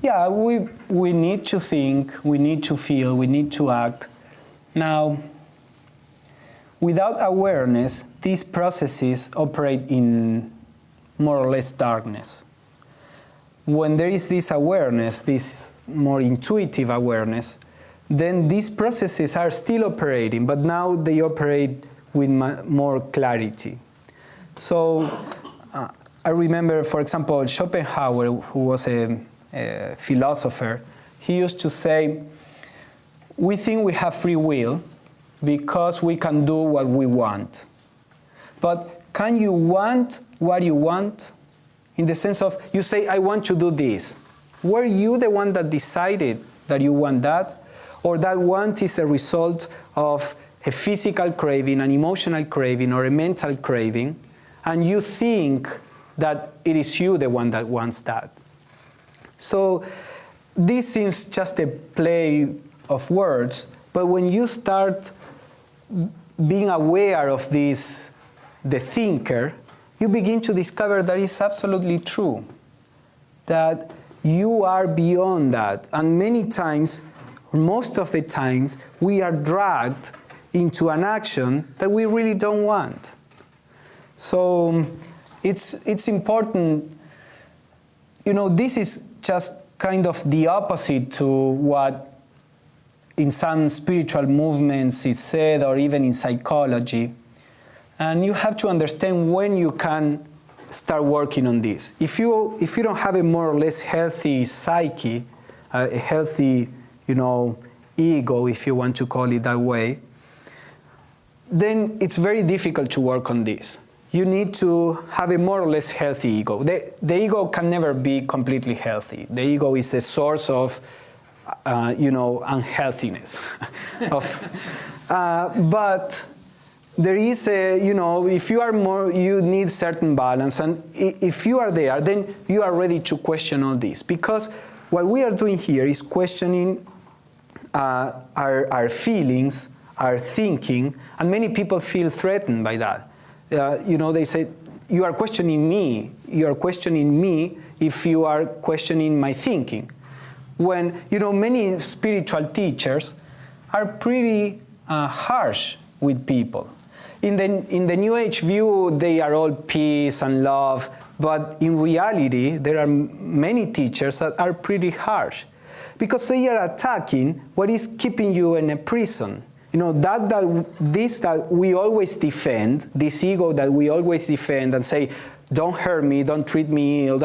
Yeah, we need to think, we need to feel, we need to act. Now, without awareness, these processes operate in more or less darkness. When there is this awareness, this more intuitive awareness, then these processes are still operating, but now they operate with more clarity. So I remember, for example, Schopenhauer, who was a philosopher, he used to say, we think we have free will because we can do what we want. But can you want what you want? In the sense of, you say, I want to do this. Were you the one that decided that you want that? Or that want is a result of a physical craving, an emotional craving, or a mental craving, and you think that it is you the one that wants that. So this seems just a play of words, but when you start being aware of this, the thinker, you begin to discover that it's absolutely true, that you are beyond that. And many times, most of the times, we are dragged into an action that we really don't want. So it's important, this is just kind of the opposite to what in some spiritual movements is said, or even in psychology. And you have to understand when you can start working on this. If you don't have a more or less healthy psyche, a healthy, ego, if you want to call it that way, then it's very difficult to work on this. You need to have a more or less healthy ego. The ego can never be completely healthy. The ego is the source of, unhealthiness. But there is if you are more, you need certain balance. And if you are there, then you are ready to question all this. Because what we are doing here is questioning our feelings, our thinking, and many people feel threatened by that. They say, you are questioning me. You are questioning me if you are questioning my thinking. When, many spiritual teachers are pretty harsh with people. In the New Age view, they are all peace and love, but in reality, there are many teachers that are pretty harsh because they are attacking what is keeping you in a prison. That we always defend, this ego that we always defend and say, don't hurt me, don't treat me ill.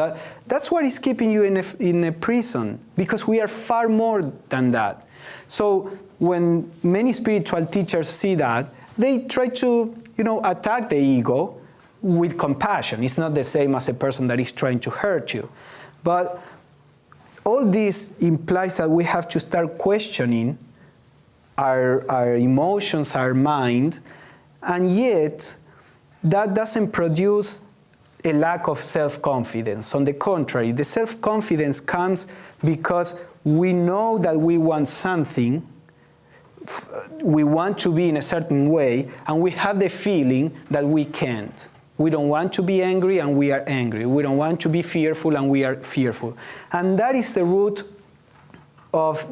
That's what is keeping you in a prison, because we are far more than that. So when many spiritual teachers see that, they try to, attack the ego with compassion. It's not the same as a person that is trying to hurt you. But all this implies that we have to start questioning our emotions, our mind, and yet that doesn't produce a lack of self-confidence. On the contrary, the self-confidence comes because we know that we want something, we want to be in a certain way, and we have the feeling that we can't. We don't want to be angry, and we are angry. We don't want to be fearful, and we are fearful. And that is the root of,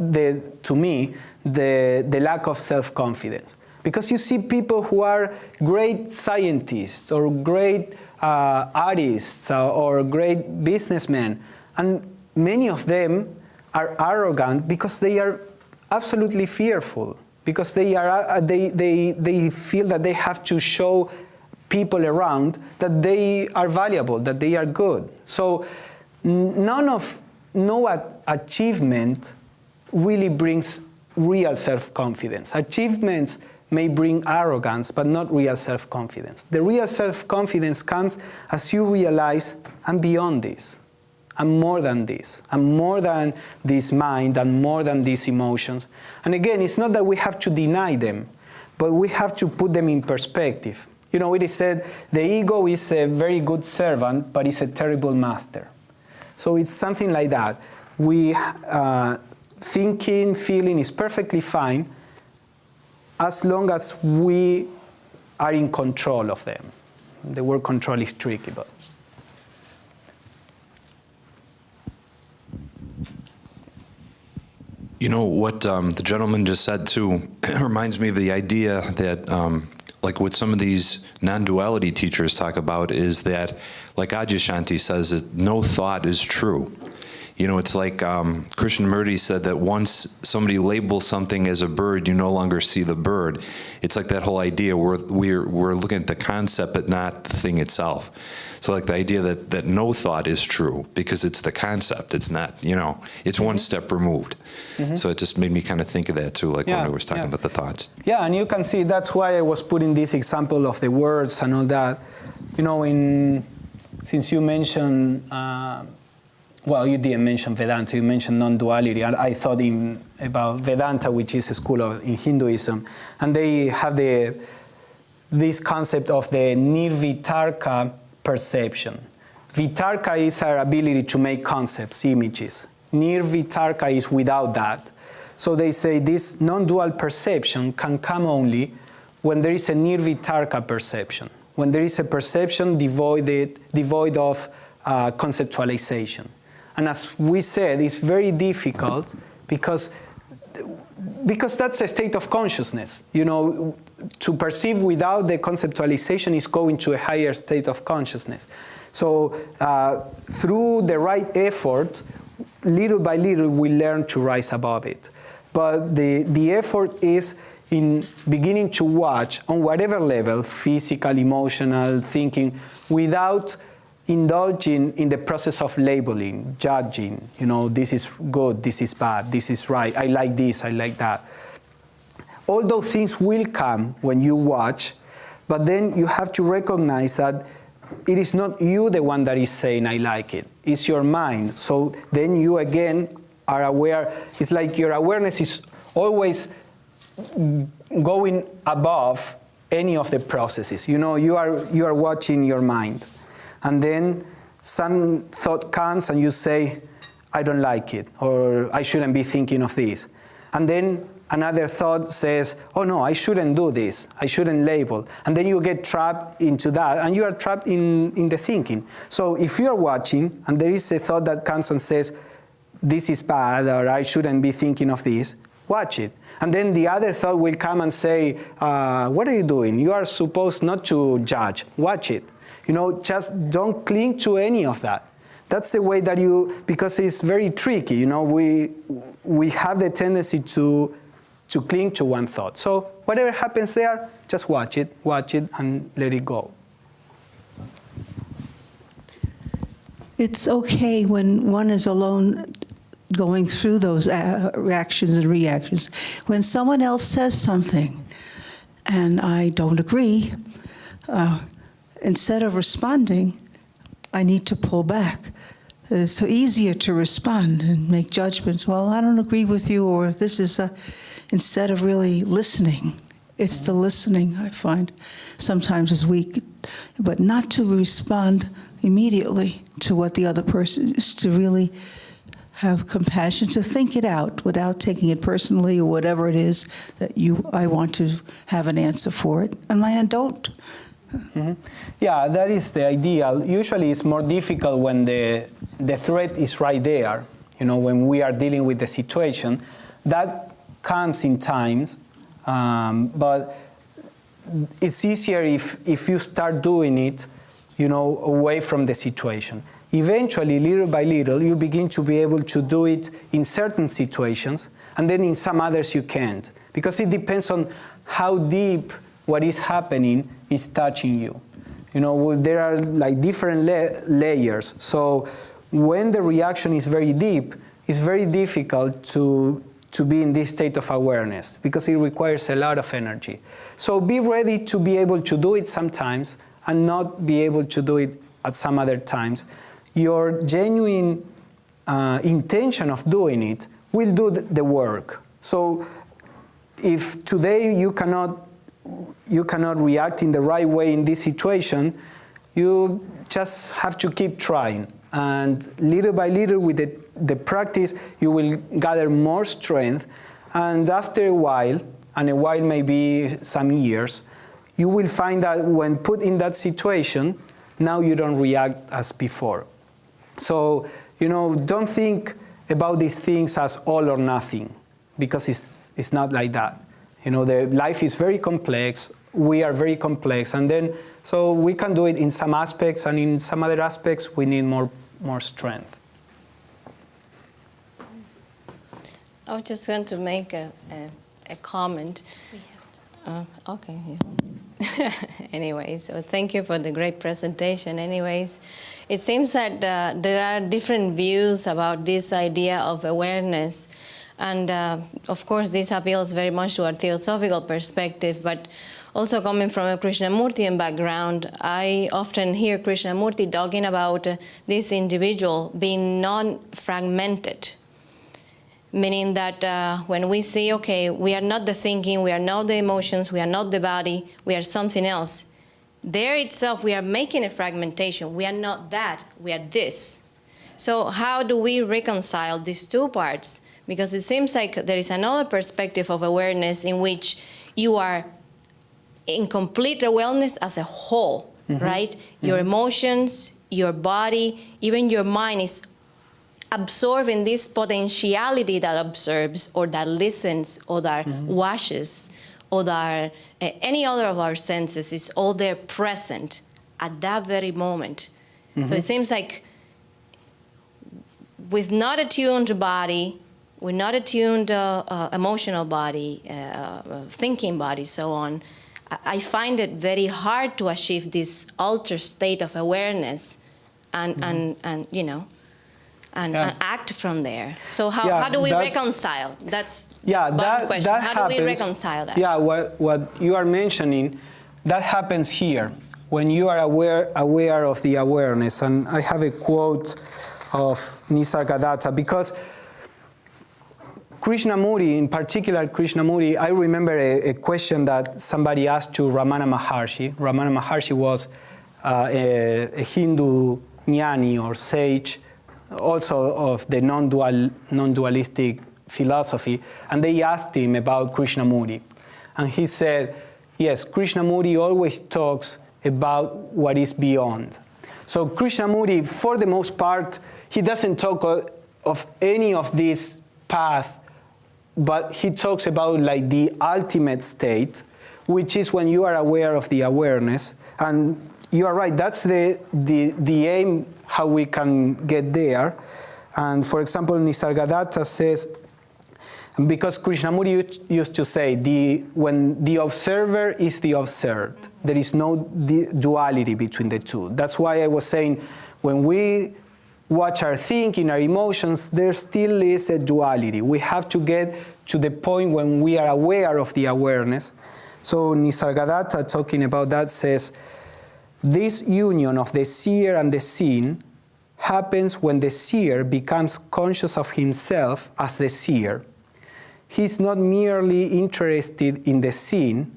to me, the lack of self-confidence. Because you see people who are great scientists or great artists or great businessmen, and many of them are arrogant because they are absolutely fearful, because they feel that they have to show people around that they are valuable, that they are good. So no achievement really brings real self-confidence. Achievements may bring arrogance, but not real self-confidence. The real self-confidence comes as you realize, I'm beyond this. I'm more than this. I'm more than this mind, and more than these emotions. And again, it's not that we have to deny them, but we have to put them in perspective. You know, it is said, the ego is a very good servant, but it's a terrible master. So it's something like that. We thinking, feeling is perfectly fine as long as we are in control of them. The word control is tricky, but. You know, what the gentleman just said, too, reminds me of the idea that, like what some of these non-duality teachers talk about is that, like Adyashanti says, that no thought is true. You know, it's like Krishnamurti said that once somebody labels something as a bird, you no longer see the bird. It's like that whole idea where we're looking at the concept but not the thing itself. So like the idea that no thought is true because it's the concept. It's not, you know, it's one step removed. So it just made me kind of think of that too, like when I was talking about the thoughts. Yeah, and you can see that's why I was putting this example of the words and all that. You know, since you mentioned, well, you didn't mention Vedanta, you mentioned non-duality. I thought about Vedanta, which is a school in Hinduism, and they have this concept of the nirvitarka perception. Vitarka is our ability to make concepts, images. Nirvitarka is without that. So they say this non-dual perception can come only when there is a nirvitarka perception, when there is a perception devoid of conceptualization. And as we said, it's very difficult because that's a state of consciousness. You know, to perceive without the conceptualization is going to a higher state of consciousness. So through the right effort, little by little, we learn to rise above it. But the effort is in beginning to watch on whatever level, physical, emotional, thinking, without indulging in the process of labeling, judging, you know, this is good, this is bad, this is right, I like this, I like that. All those things will come when you watch, but then you have to recognize that it is not you the one that is saying I like it, it's your mind. So then you again are aware, it's like your awareness is always going above any of the processes. You know, you are watching your mind. And then some thought comes and you say, I don't like it, or I shouldn't be thinking of this. And then another thought says, oh no, I shouldn't do this, I shouldn't label. And then you get trapped into that, and you are trapped in the thinking. So if you're watching, and there is a thought that comes and says, this is bad, or I shouldn't be thinking of this, watch it. And then the other thought will come and say, what are you doing? You are supposed not to judge, watch it. You know, just don't cling to any of that. That's the way that because it's very tricky, you know, we have the tendency to cling to one thought. So whatever happens there, just watch it, and let it go. It's okay when one is alone going through those reactions and reactions. When someone else says something and I don't agree, instead of responding, I need to pull back It's so easier to respond and make judgments. Well, I don't agree with you, or this is instead of really listening. It's the listening I find sometimes is weak, but not to respond immediately to what the other person is, to really have compassion, to think it out without taking it personally or whatever it is that I want to have an answer for it, and I don't. Mm-hmm. Yeah, that is the ideal. Usually it's more difficult when the threat is right there, when we are dealing with the situation. That comes in times, but it's easier if you start doing it, away from the situation. Eventually, little by little, you begin to be able to do it in certain situations, and then in some others you can't, because it depends on how deep what is happening is touching you. There are like different layers. So when the reaction is very deep, it's very difficult to be in this state of awareness, because it requires a lot of energy. So be ready to be able to do it sometimes and not be able to do it at some other times. Your genuine intention of doing it will do the work. So if today you cannot react in the right way in this situation, you just have to keep trying. And little by little, with the practice, you will gather more strength. And after a while, and a while may be some years, you will find that when put in that situation, now you don't react as before. So, don't think about these things as all or nothing, because it's not like that. The life is very complex, we are very complex, and then, so we can do it in some aspects, and in some other aspects, we need more strength. I was just going to make a comment. Okay, yeah. Anyway, so thank you for the great presentation. Anyways, it seems that there are different views about this idea of awareness. And of course, this appeals very much to our theosophical perspective, but also coming from a Krishnamurtian background, I often hear Krishnamurti talking about this individual being non-fragmented. Meaning that when we say, okay, we are not the thinking, we are not the emotions, we are not the body, we are something else, there itself we are making a fragmentation. We are not that, we are this. So how do we reconcile these two parts? Because it seems like there is another perspective of awareness in which you are in complete awareness as a whole, right? Your emotions, your body, even your mind is absorbing this potentiality that observes or that listens or that watches or that any other of our senses is all there present at that very moment. So it seems like with not attuned body, with not attuned emotional body, thinking body, so on, I find it very hard to achieve this altered state of awareness and act from there. So how do we reconcile? That's one question. How do we reconcile that? Yeah, what you are mentioning, that happens here when you are aware of the awareness. And I have a quote of Nisargadatta, because Krishnamurti, in particular Krishnamurti, I remember a question that somebody asked to Ramana Maharshi. Ramana Maharshi was a Hindu jnani or sage, also of the non-dualistic philosophy, and they asked him about Krishnamurti. And he said, yes, Krishnamurti always talks about what is beyond. So Krishnamurti, for the most part, he doesn't talk of any of these paths, but he talks about like the ultimate state, which is when you are aware of the awareness. And you are right, that's the aim, how we can get there. And for example, Nisargadatta says, because Krishnamurti used to say, when the observer is the observed, there is no duality between the two. That's why I was saying, when we watch our thinking, our emotions, there still is a duality. We have to get to the point when we are aware of the awareness. So Nisargadatta, talking about that, says, this union of the seer and the seen happens when the seer becomes conscious of himself as the seer. He is not merely interested in the seen,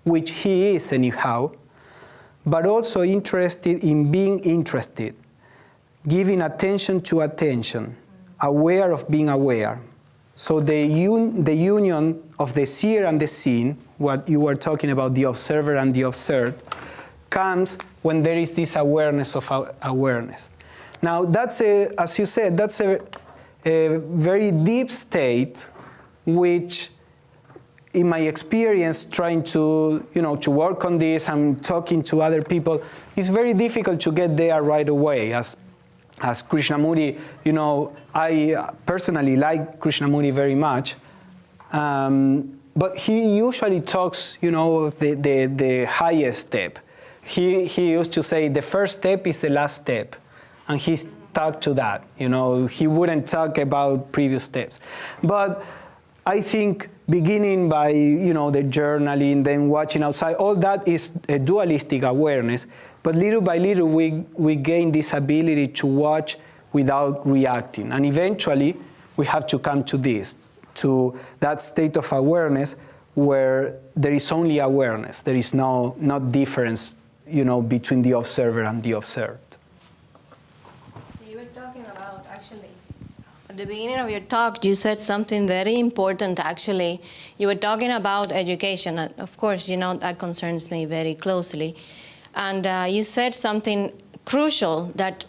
which he is anyhow, but also interested in being interested, giving attention to attention, aware of being aware. So the union of the seer and the seen, what you were talking about, the observer and the observed, comes when there is this awareness of awareness. Now, that's as you said, that's a very deep state, which, in my experience, trying to work on this and talking to other people, it's very difficult to get there right away. As Krishnamurti, I personally like Krishnamurti very much, but he usually talks, the highest step. He used to say the first step is the last step, and he stuck to that. He wouldn't talk about previous steps. But I think beginning by the journaling, then watching outside, all that is a dualistic awareness. But little by little, we gain this ability to watch without reacting, and eventually we have to come to that state of awareness where there is only awareness. There is not difference, between the observer and the observed. So you were talking about, actually, at the beginning of your talk, you said something very important, actually. You were talking about education. Of course, that concerns me very closely. And you said something crucial, that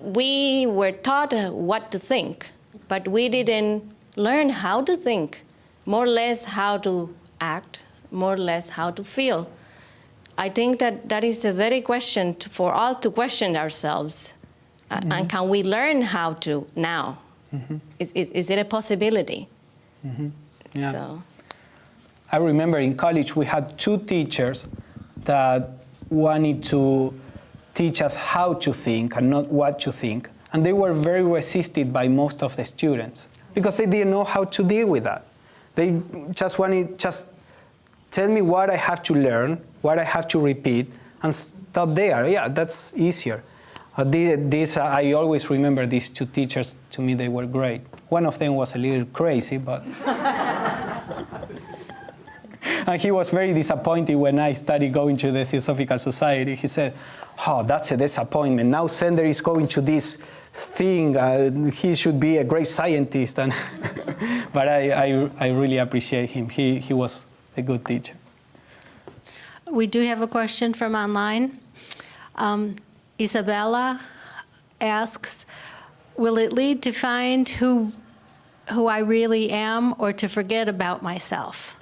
we were taught what to think, but we didn't learn how to think, more or less how to act, more or less how to feel. I think that is a very question for all to question ourselves. Mm-hmm. And can we learn how to now? Mm-hmm. Is it a possibility? Mm-hmm. Yeah. So. I remember in college we had 2 teachers that wanted to teach us how to think and not what to think. And they were very resisted by most of the students because they didn't know how to deal with that. They just wanted, tell me what I have to learn, what I have to repeat, and stop there. Yeah, that's easier. I always remember these 2 teachers. To me, they were great. One of them was a little crazy, but... And he was very disappointed when I started going to the Theosophical Society. He said, "Oh, that's a disappointment. Now Sender is going to this thing. He should be a great scientist." And but I really appreciate him. He was a good teacher. We do have a question from online. Isabella asks, will it lead to find who I really am or to forget about myself?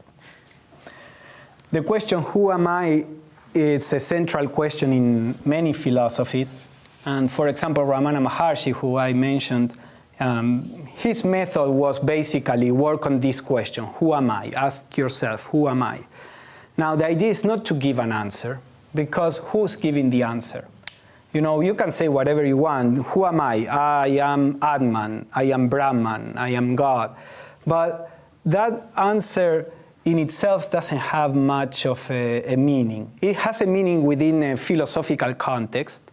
The question, who am I, is a central question in many philosophies. And for example, Ramana Maharshi, who I mentioned, his method was basically work on this question, who am I? Ask yourself, who am I? Now, the idea is not to give an answer, because who's giving the answer? You can say whatever you want. Who am I? I am Atman, I am Brahman, I am God. But that answer in itself doesn't have much of a meaning. It has a meaning within a philosophical context,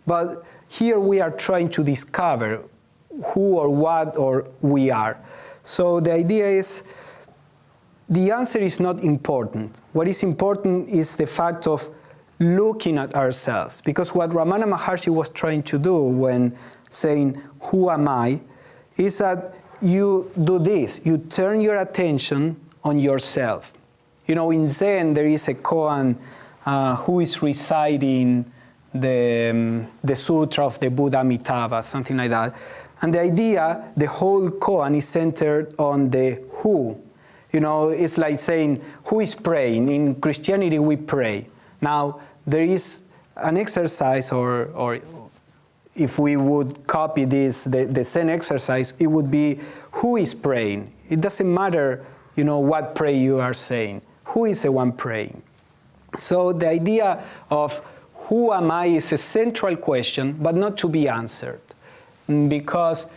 but here we are trying to discover who or what or we are. So the idea is, the answer is not important. What is important is the fact of looking at ourselves. Because what Ramana Maharshi was trying to do when saying, who am I, is that you do this. You turn your attention on yourself. In Zen, there is a koan who is reciting the Sutra of the Buddha Amitabha, something like that. And the idea, the whole koan is centered on the who. It's like saying, who is praying? In Christianity, we pray. Now, there is an exercise, or if we would copy this, the Zen exercise, it would be, who is praying? It doesn't matter, what prayer you are saying. Who is the one praying? So the idea of who am I is a central question, but not to be answered, because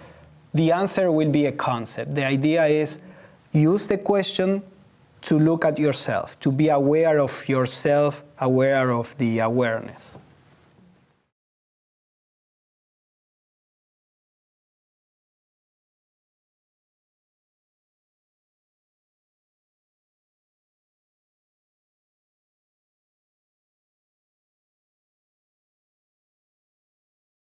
the answer will be a concept. The idea is, use the question to look at yourself, to be aware of yourself, aware of the awareness.